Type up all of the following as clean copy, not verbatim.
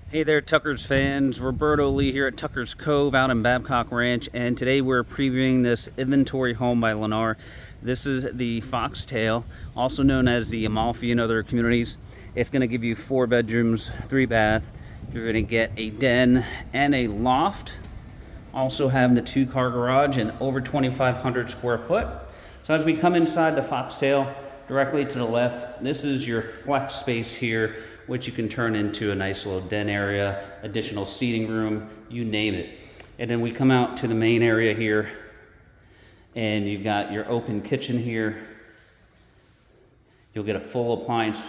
Hey there, Tuckers fans. Roberto Lee here at Tuckers Cove out in Babcock Ranch, and today we're previewing this inventory home by Lennar. This is the Foxtail, also known as the Amalfi in other communities. It's going to give you 4 bedrooms, 3 bath. You're going to get a den and a loft. Also have the 2-car garage and over 2,500 square foot. So as we come inside the Foxtail, directly to the left, this is your flex space here, which you can turn into a nice little den area, additional seating room, you name it. And then we come out to the main area here, and you've got your open kitchen here. You'll get a full appliance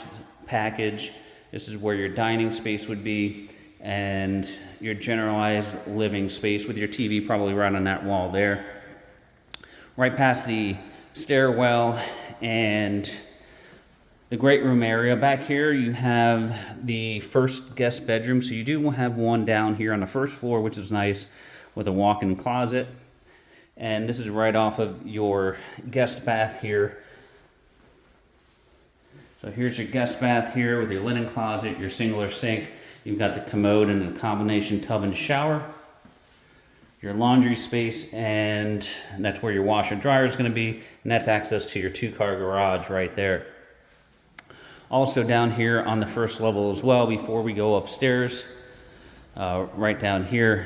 package. This is where your dining space would be, and your generalized living space with your TV probably right on that wall there. Right past the stairwell and the great room area. Back here you have the first guest bedroom, so you do have one down here on the first floor, which is nice, with a walk-in closet. And this is right off of your guest bath here. So here's your guest bath here with your linen closet, your singular sink. You've got the commode and the combination tub and shower. Your laundry space, and that's where your washer and dryer is going to be, and that's access to your 2-car garage right there. Also down here on the first level as well, before we go upstairs, right down here,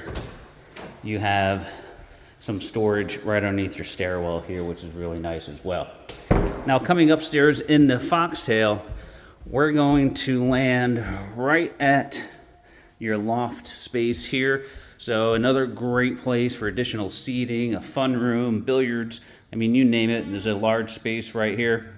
you have some storage right underneath your stairwell here, which is really nice as well. Now coming upstairs in the Foxtail, we're going to land right at your loft space here. So another great place for additional seating, a fun room, billiards, I mean, you name it. There's a large space right here.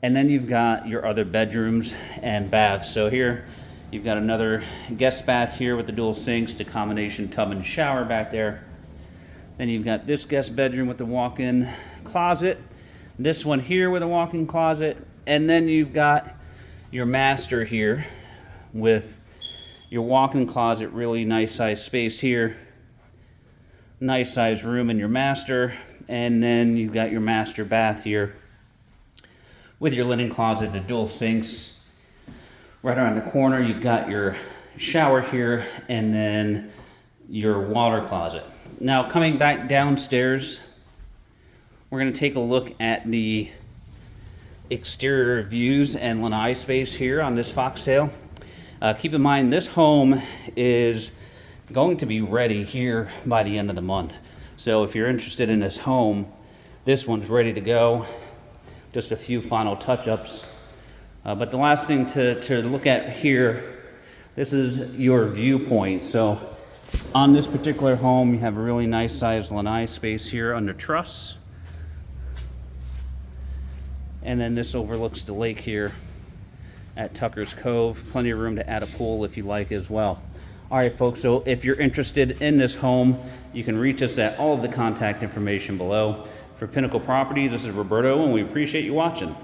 And then you've got your other bedrooms and baths. So here you've got another guest bath here with the dual sinks, the combination tub and shower back there. Then you've got this guest bedroom with the walk-in closet, this one here with a walk-in closet, and then you've got your master here with your walk-in closet, really nice size space here, nice size room in your master, and then you've got your master bath here with your linen closet, the dual sinks. Right around the corner, you've got your shower here, and then your water closet. Now, coming back downstairs, we're going to take a look at the exterior views and lanai space here on this Foxtail. Keep in mind, this home is going to be ready here by the end of the month. So if you're interested in this home, this one's ready to go. Just a few final touch-ups. But the last thing to look at here, this is your viewpoint. So on this particular home, you have a really nice sized lanai space here under truss. And then this overlooks the lake here at Tuckers Cove. Plenty of room to add a pool if you like as well. All right, folks, so if you're interested in this home, you can reach us at all of the contact information below. For Pinnacle Properties, this is Roberto, and we appreciate you watching.